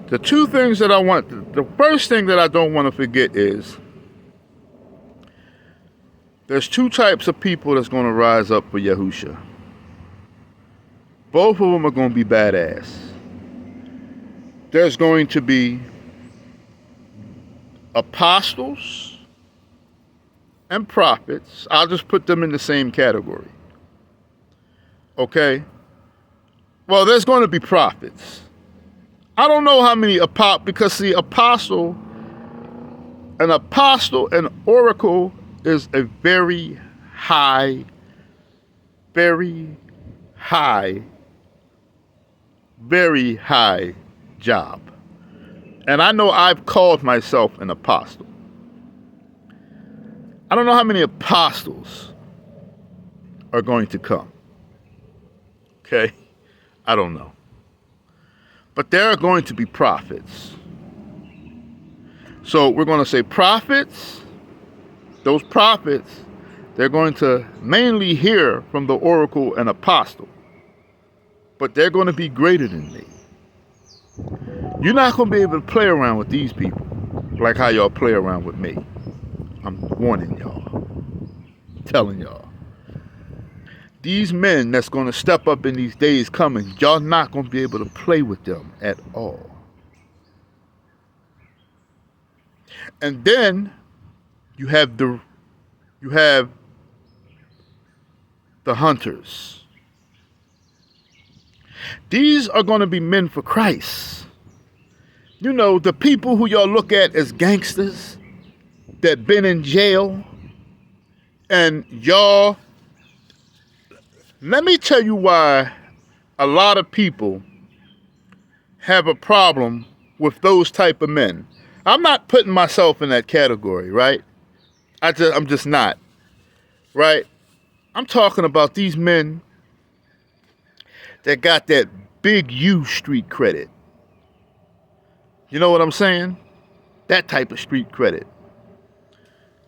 The two things that I want, the first thing that I don't want to forget is there's two types of people that's going to rise up for Yahusha. Both of them are going to be badass. There's going to be apostles and prophets. I'll just put them in the same category. Okay? Well, there's going to be prophets. I don't know how many because see, an apostle and oracle is a very high, very high, very high job. And I know I've called myself an apostle. I don't know how many apostles are going to come. Okay? I don't know. But there are going to be prophets. So we're going to say prophets. Those prophets, they're going to mainly hear from the oracle and apostle. But they're going to be greater than me. You're not going to be able to play around with these people like how y'all play around with me. I'm warning y'all. Telling y'all. These men that's going to step up in these days coming, y'all not going to be able to play with them at all. And then you have the hunters. These are going to be men for Christ. You know, the people who y'all look at as gangsters that been in jail, and y'all, let me tell you why a lot of people have a problem with those type of men. I'm not putting myself in that category, right? I'm just not, right? I'm talking about these men that got that big U street credit. You know what I'm saying? That type of street credit.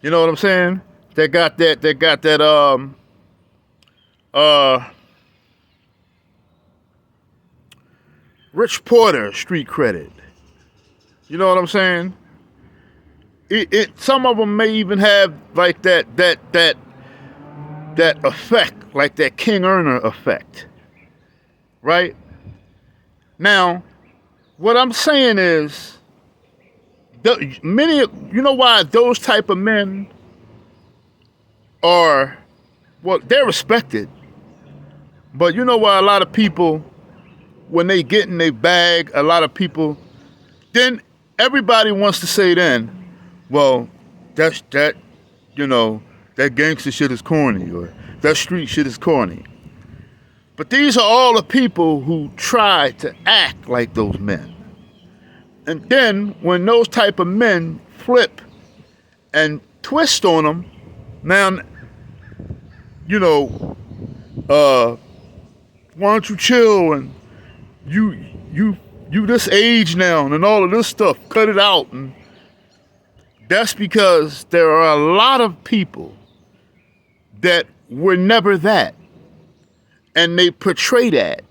You know what I'm saying? They got that Rich Porter street credit. You know what I'm saying? Some of them may even have like that effect, like that King Earner effect. Right? Now, what I'm saying is, you know why those type of men are, well, they're respected. But you know why a lot of people, when they get in their bag, a lot of people, then everybody wants to say then, well, that gangster shit is corny, or that street shit is corny. But these are all the people who try to act like those men. And then when those type of men flip and twist on them, now, you know, why don't you chill, and you this age now, and all of this stuff, cut it out. And that's because there are a lot of people that were never that, and they portray that,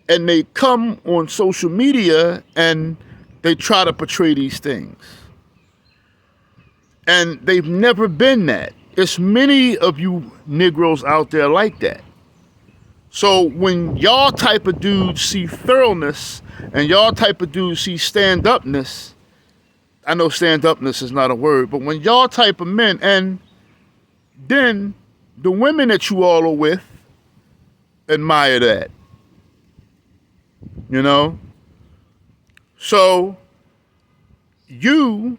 and they come on social media and they try to portray these things, and they've never been that. It's many of you Negroes out there like that. So when y'all type of dudes see thoroughness, and y'all type of dudes see stand-upness, I know stand-upness is not a word, but when y'all type of men, and then the women that you all are with admire that, you know? So the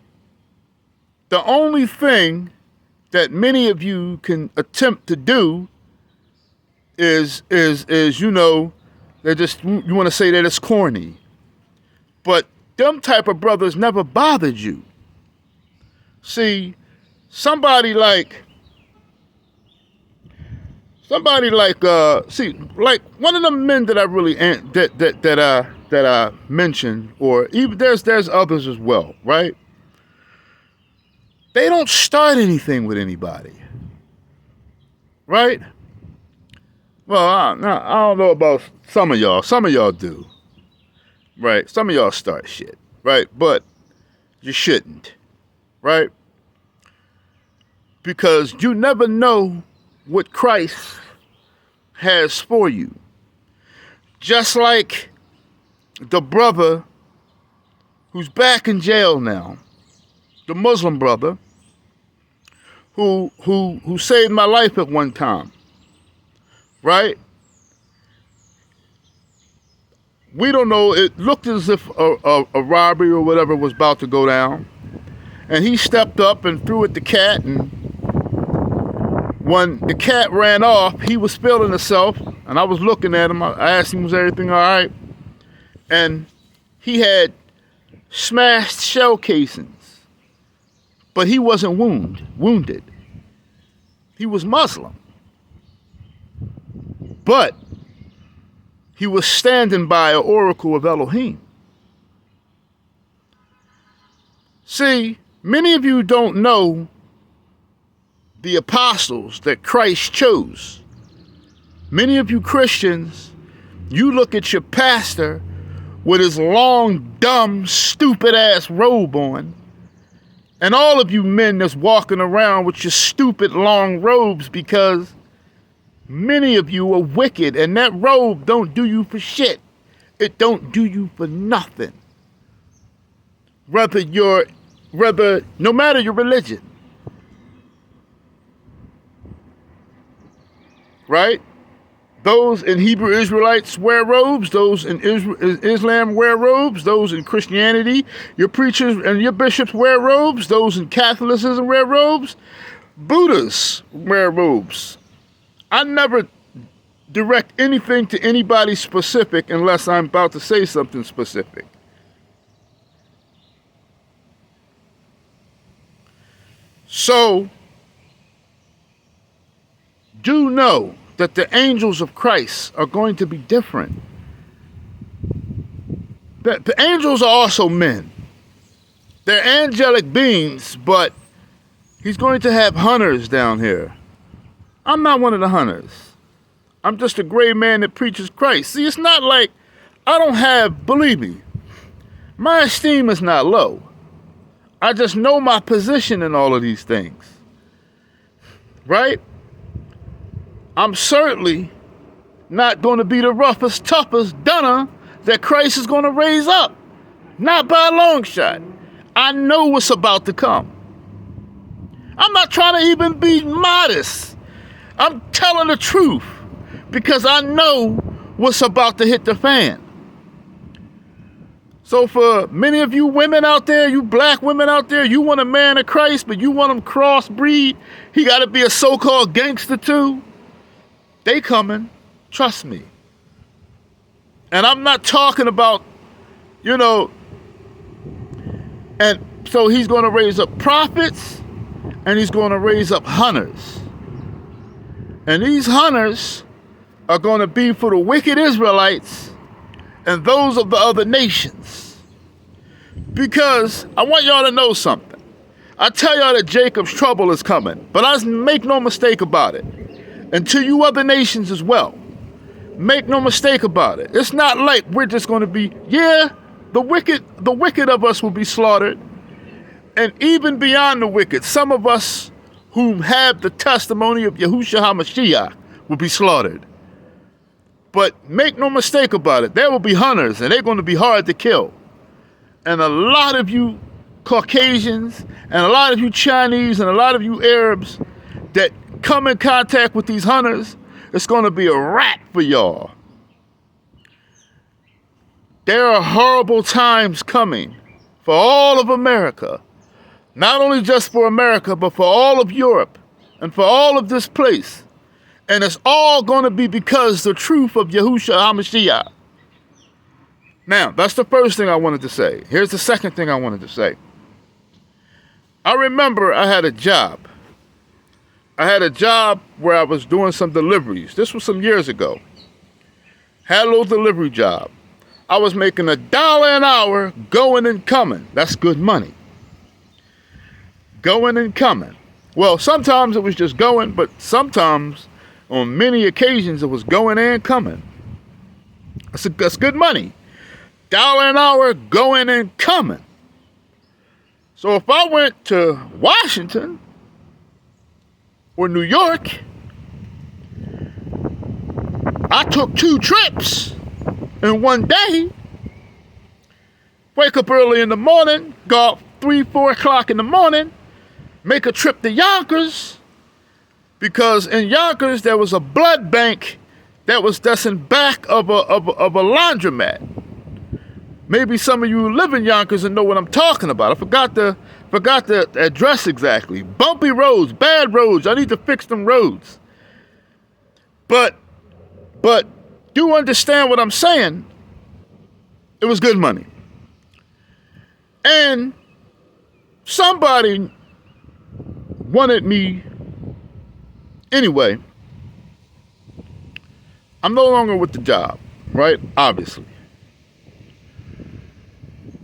only thing that many of you can attempt to do is you know, you want to say that it's corny. But them type of brothers never bothered you. See, somebody like like one of the men that I really that I mentioned, or even there's others as well, right? They don't start anything with anybody, right? Well, I don't know about some of y'all. Some of y'all do. right? Some of y'all start shit, right? But you shouldn't, right? Because you never know what Christ has for you. Just like the brother who's back in jail now, the Muslim brother who saved my life at one time, right? We don't know. It looked as if a robbery or whatever was about to go down. And he stepped up and threw at the cat. And when the cat ran off, he was feeling himself. And I was looking at him. I asked him, was everything all right? And he had smashed shell casings. But he wasn't wounded. He was Muslim. But he was standing by an oracle of Elohim. See, many of you don't know the apostles that Christ chose. Many of you Christians, you look at your pastor with his long, dumb, stupid-ass robe on, and all of you men that's walking around with your stupid long robes because many of you are wicked, and that robe don't do you for shit. It don't do you for nothing. No matter your religion. Right? Those in Hebrew Israelites wear robes. Those in Islam wear robes. Those in Christianity, your preachers and your bishops wear robes. Those in Catholicism wear robes. Buddhists wear robes. I never direct anything to anybody specific unless I'm about to say something specific. So, do know that the angels of Christ are going to be different. The angels are also men. They're angelic beings, but he's going to have hunters down here. I'm not one of the hunters. I'm just a gray man that preaches Christ. See, it's not like believe me, my esteem is not low. I just know my position in all of these things. Right? I'm certainly not going to be the roughest, toughest dunner that Christ is going to raise up. Not by a long shot. I know what's about to come. I'm not trying to even be modest. I'm telling the truth because I know what's about to hit the fan. So for many of you women out there, you black women out there, you want a man of Christ, but you want him crossbreed. He got to be a so-called gangster too. They coming. Trust me. And I'm not talking about, and so he's going to raise up prophets and he's going to raise up hunters. And these hunters are going to be for the wicked Israelites and those of the other nations. Because I want y'all to know something. I tell y'all that Jacob's trouble is coming, but I make no mistake about it. And to you other nations as well. Make no mistake about it. It's not like we're just going to be, the wicked of us will be slaughtered. And even beyond the wicked, some of us who have the testimony of Yahushua HaMashiach will be slaughtered. But make no mistake about it, there will be hunters, and they're going to be hard to kill. And a lot of you Caucasians, and a lot of you Chinese, and a lot of you Arabs that come in contact with these hunters, it's going to be a wrap for y'all. There are horrible times coming for all of America. Not only just for America, but for all of Europe and for all of this place. And it's all going to be because the truth of Yahushua HaMashiach. Now, that's the first thing I wanted to say. Here's the second thing I wanted to say. I remember I had a job. I had a job where I was doing some deliveries. This was some years ago. Had a little delivery job. I was making $1 an hour going and coming. That's good money. Going and coming. Well, sometimes it was just going, but sometimes, on many occasions, it was going and coming. That's good money. $1 an hour going and coming. So if I went to Washington or New York, I took 2 trips in one day. Wake up early in the morning, go out 3, 4 o'clock in the morning, make a trip to Yonkers, because in Yonkers there was a blood bank that's in back of a laundromat. Maybe some of you live in Yonkers and know what I'm talking about. I forgot the address exactly. Bumpy roads, bad roads. I need to fix them roads. But do understand what I'm saying. It was good money. And somebody wanted me. Anyway, I'm no longer with the job, right? Obviously.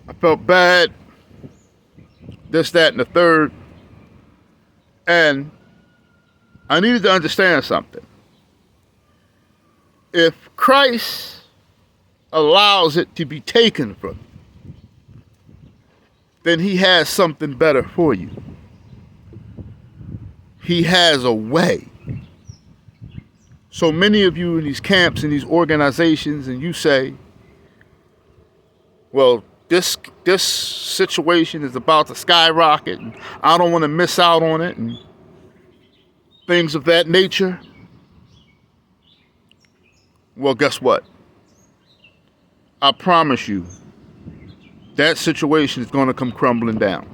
I felt bad, this, that, and the third. And I needed to understand something. If Christ allows it to be taken from you, then he has something better for you. He has a way. So many of you in these camps and these organizations, and you say, well, this situation is about to skyrocket and I don't want to miss out on it and things of that nature. Well, guess what? I promise you, that situation is going to come crumbling down.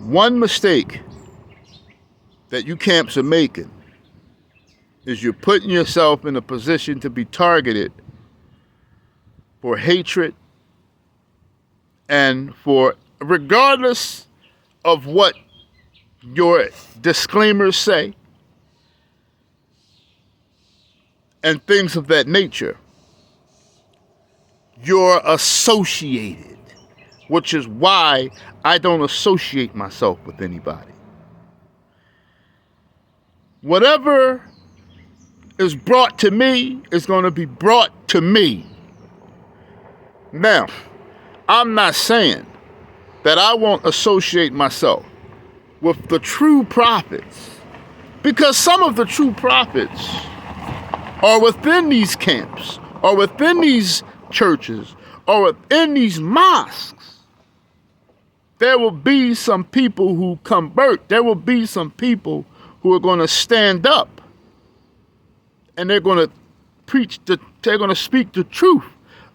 One mistake that you camps are making is you're putting yourself in a position to be targeted for hatred and for, regardless of what your disclaimers say and things of that nature, you're associated, which is why I don't associate myself with anybody. Whatever is brought to me is going to be brought to me. Now, I'm not saying that I won't associate myself with the true prophets, because some of the true prophets are within these camps, or within these churches, or within these mosques. There will be some people who convert. There will be some people who are going to stand up and they're going to they're going to speak the truth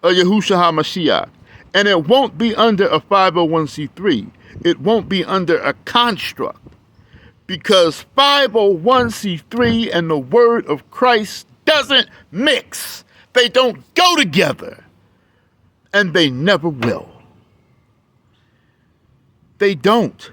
of Yahushua HaMashiach. And it won't be under a 501c3. It won't be under a construct, because 501c3 and the word of Christ doesn't mix. They don't go together. And they never will. They don't.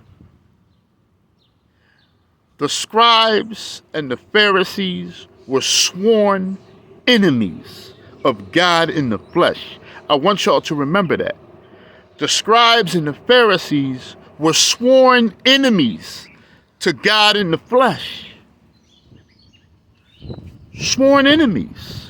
The scribes and the Pharisees were sworn enemies of God in the flesh. I want y'all to remember that. The scribes and the Pharisees were sworn enemies to God in the flesh. Sworn enemies.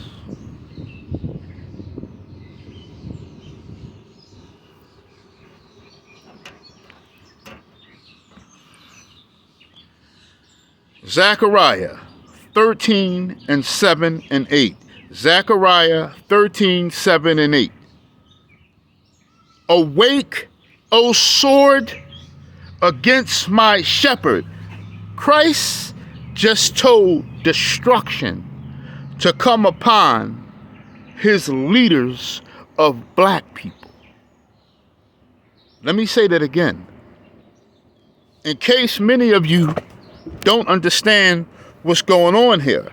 Zechariah 13 and 7 and 8. Zechariah 13, 7 and 8. Awake, O sword, against my shepherd. Christ just told destruction to come upon his leaders of black people. Let me say that again. In case many of you don't understand what's going on here.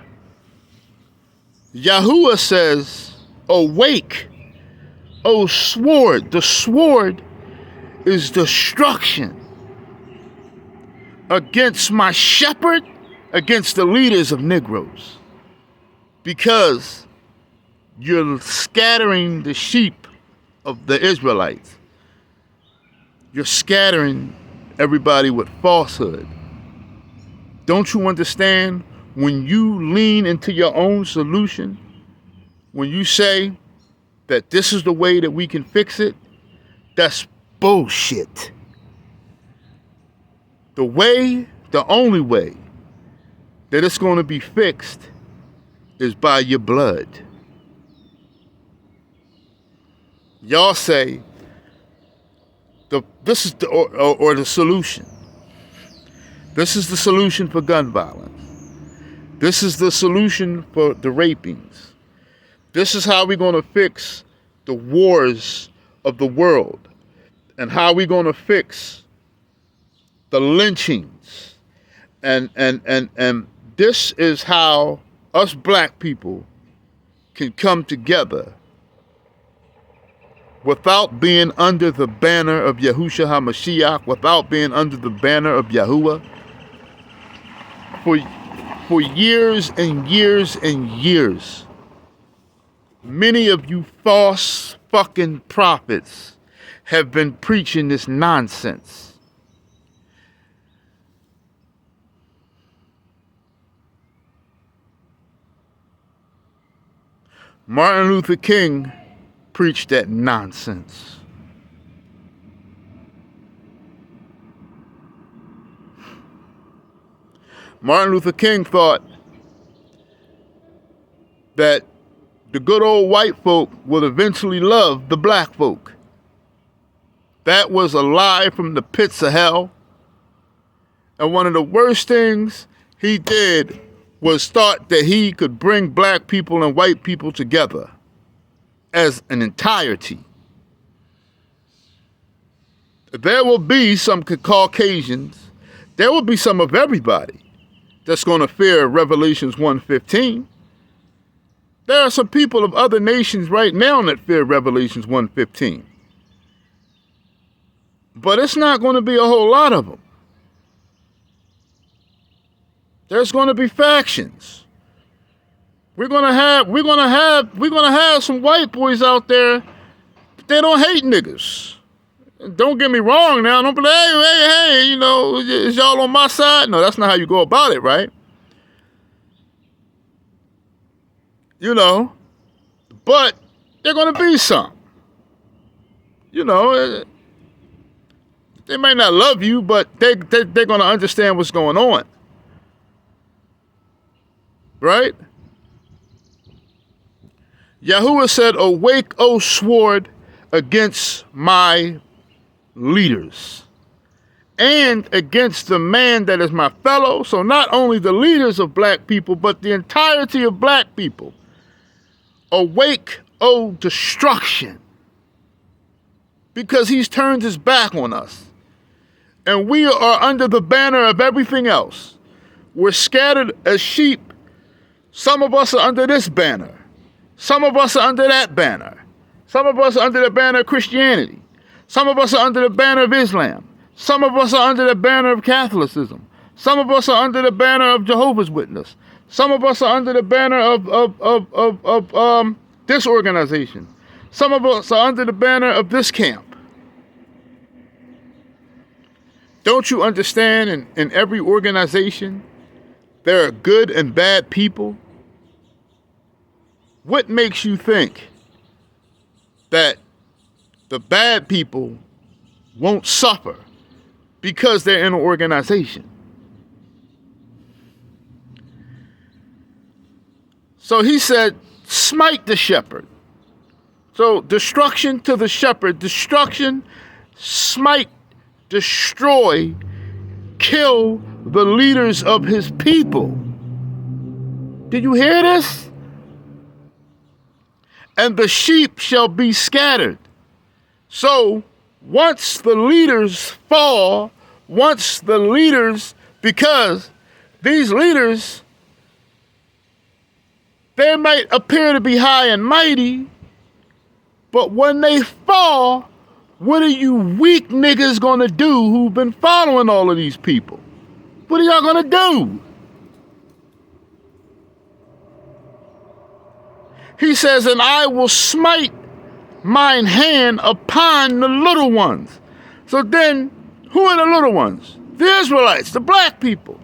Yahuwah says, awake, O sword. The sword is destruction against my shepherd, against the leaders of Negroes, because you're scattering the sheep of the Israelites. You're scattering everybody with falsehood. Don't you understand? When you lean into your own solution, when you say, that this is the way that we can fix it, that's bullshit. The only way that it's going to be fixed is by your blood. Y'all say this is the solution. This is the solution for gun violence. This is the solution for the rapings. This is how we're going to fix the wars of the world, and how we're going to fix the lynchings. And this is how us black people can come together without being under the banner of Yahushua HaMashiach, without being under the banner of Yahuwah. For years and years and years, many of you false fucking prophets have been preaching this nonsense. Martin Luther King preached that nonsense. Martin Luther King thought that the good old white folk will eventually love the black folk. That was a lie from the pits of hell. And one of the worst things he did was thought that he could bring black people and white people together as an entirety. There will be some Caucasians, there will be some of everybody that's going to fear Revelations 1:15. There are some people of other nations right now that fear Revelations 1:15. But it's not going to be a whole lot of them. There's going to be factions. We're going to have some white boys out there. They don't hate niggas. Don't get me wrong now. Don't be like, hey, you know, is y'all on my side? No, that's not how you go about it, right? You know, but they're going to be some. You know, they might not love you, but they're going to understand what's going on. Right? Yahuwah said, awake, O sword, against my leaders and against the man that is my fellow. So not only the leaders of black people, but the entirety of black people. Awake, O destruction, because he's turned his back on us. And we are under the banner of everything else. We're scattered as sheep. Some of us are under this banner. Some of us are under that banner. Some of us are under the banner of Christianity. Some of us are under the banner of Islam. Some of us are under the banner of Catholicism. Some of us are under the banner of Jehovah's Witness. Some of us are under the banner of this organization. Some of us are under the banner of this camp. Don't you understand, in every organization, there are good and bad people? What makes you think that the bad people won't suffer because they're in an organization? So he said, smite the shepherd. So destruction to the shepherd, destruction, smite, destroy, kill the leaders of his people. Did you hear this? And the sheep shall be scattered. So once the leaders fall, because these leaders, they might appear to be high and mighty, but when they fall, what are you weak niggas gonna do who've been following all of these people? What are y'all gonna do? He says, and I will smite mine hand upon the little ones. So then, who are the little ones? The Israelites, the black people.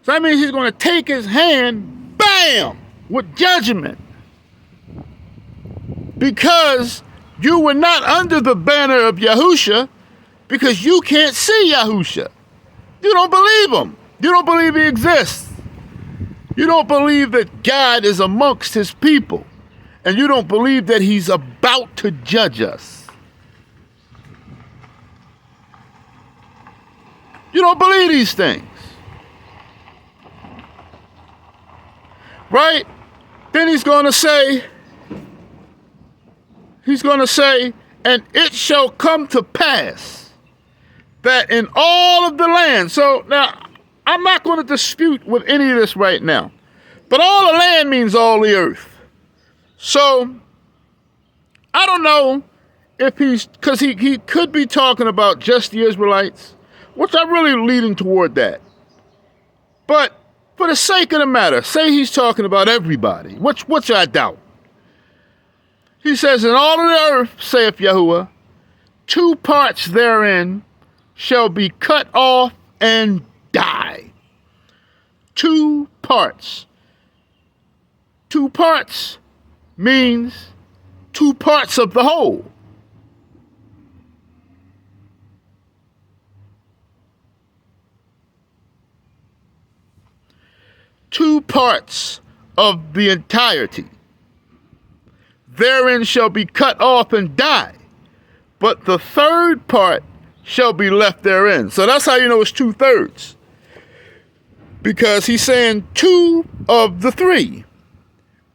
So that means he's going to take his hand, bam, with judgment. because you were not under the banner of Yahusha, because you can't see Yahusha. You don't believe him. You don't believe he exists. You don't believe that God is amongst his people. And you don't believe that he's about to judge us. You don't believe these things. Right? Then he's going to say, and it shall come to pass that in all of the land. So now, I'm not going to dispute with any of this right now. But all the land means all the earth. So, I don't know if because he could be talking about just the Israelites, which I'm really leaning toward that. But for the sake of the matter, say he's talking about everybody, which I doubt. He says, in all of the earth, saith Yahuwah, 2 parts therein shall be cut off and die. 2 parts. 2 parts means 2 parts of the whole. Two parts of the entirety. Therein shall be cut off and die, but the 3rd part shall be left therein. So that's how you know it's 2/3. Because he's saying 2 of the 3.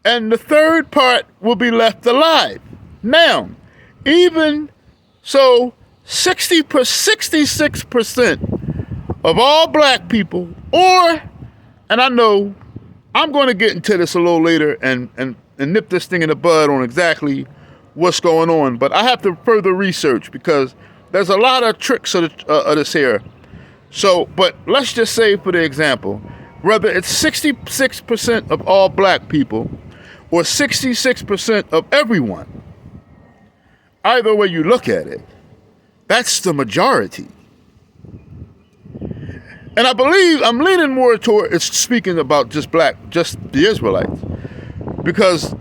And the 3rd part will be left alive. Now, even so, 66% of all black people, and I know I'm going to get into this a little later and nip this thing in the bud on exactly what's going on, but I have to further research because there's a lot of tricks of this here. So, but let's just say for the example, whether it's 66% of all black people or 66% of everyone, either way you look at it, that's the majority. And I believe I'm leaning more toward it's speaking about just the Israelites, because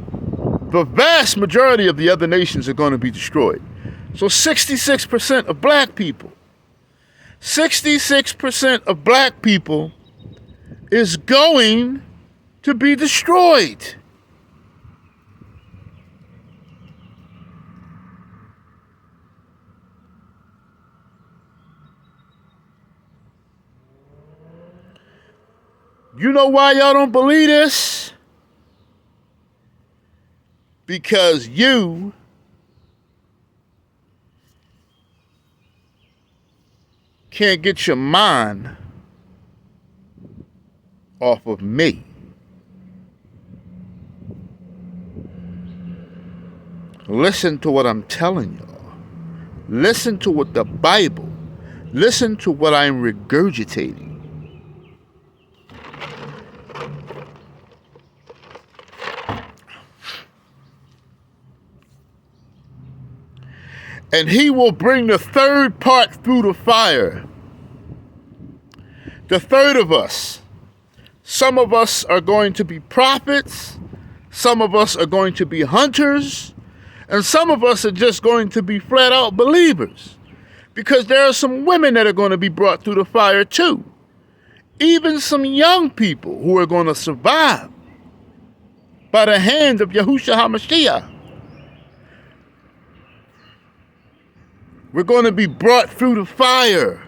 the vast majority of the other nations are going to be destroyed. So 66% of black people, 66% of black people is going to be destroyed. You know why y'all don't believe this? Because you can't get your mind off of me. Listen to what I'm telling y'all. Listen to what the Bible, listen to what I'm regurgitating. And he will bring the 3rd part through the fire. The 3rd of us. Some of us are going to be prophets. Some of us are going to be hunters. And some of us are just going to be flat out believers. Because there are some women that are going to be brought through the fire too. Even some young people who are going to survive by the hand of Yahushua HaMashiach. We're going to be brought through the fire.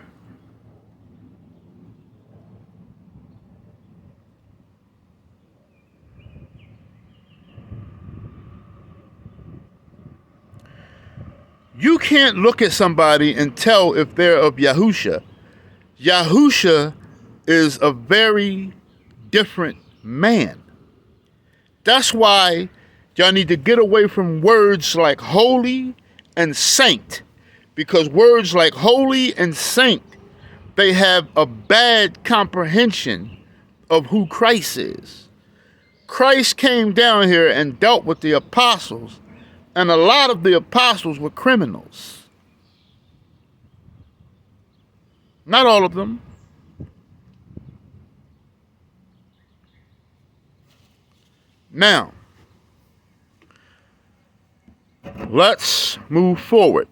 You can't look at somebody and tell if they're of Yahusha. Yahusha is a very different man. That's why y'all need to get away from words like holy and saint. Because words like holy and saint, they have a bad comprehension of who Christ is. Christ came down here and dealt with the apostles, and a lot of the apostles were criminals. Not all of them. Now, Let's move forward.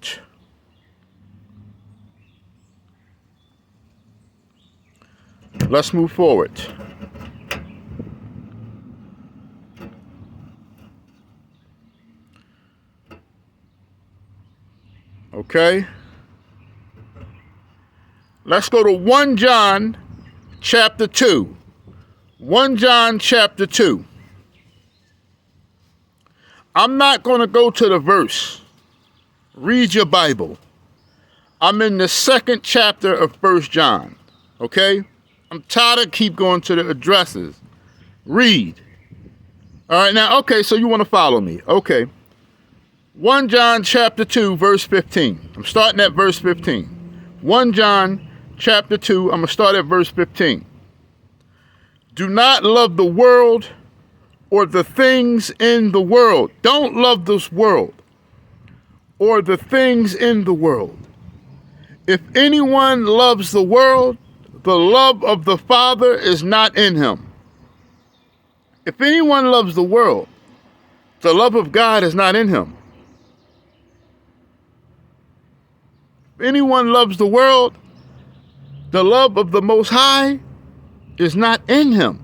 Let's move forward. Okay. Let's go to 1 John chapter 2. 1 John chapter 2. I'm not going to go to the verse. Read your Bible. I'm in the 2nd chapter of 1 John. Okay? I'm tired of keep going to the addresses. Read. All right, now, okay, so you want to follow me. Okay. 1 John chapter 2, verse 15. I'm starting at verse 15. 1 John chapter 2, I'm going to start at verse 15. Do not love the world or the things in the world. Don't love this world or the things in the world. If anyone loves the world, the love of the Father is not in him. If anyone loves the world, the love of God is not in him. If anyone loves the world, the love of the Most High is not in him.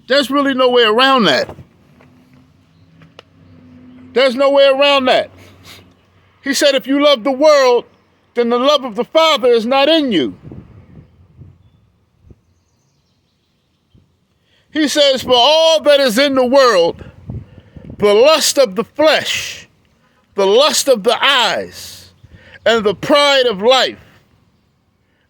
There's really no way around that. There's no way around that. He said, if you love the world, then the love of the Father is not in you. He says, for all that is in the world, the lust of the flesh, the lust of the eyes, and the pride of life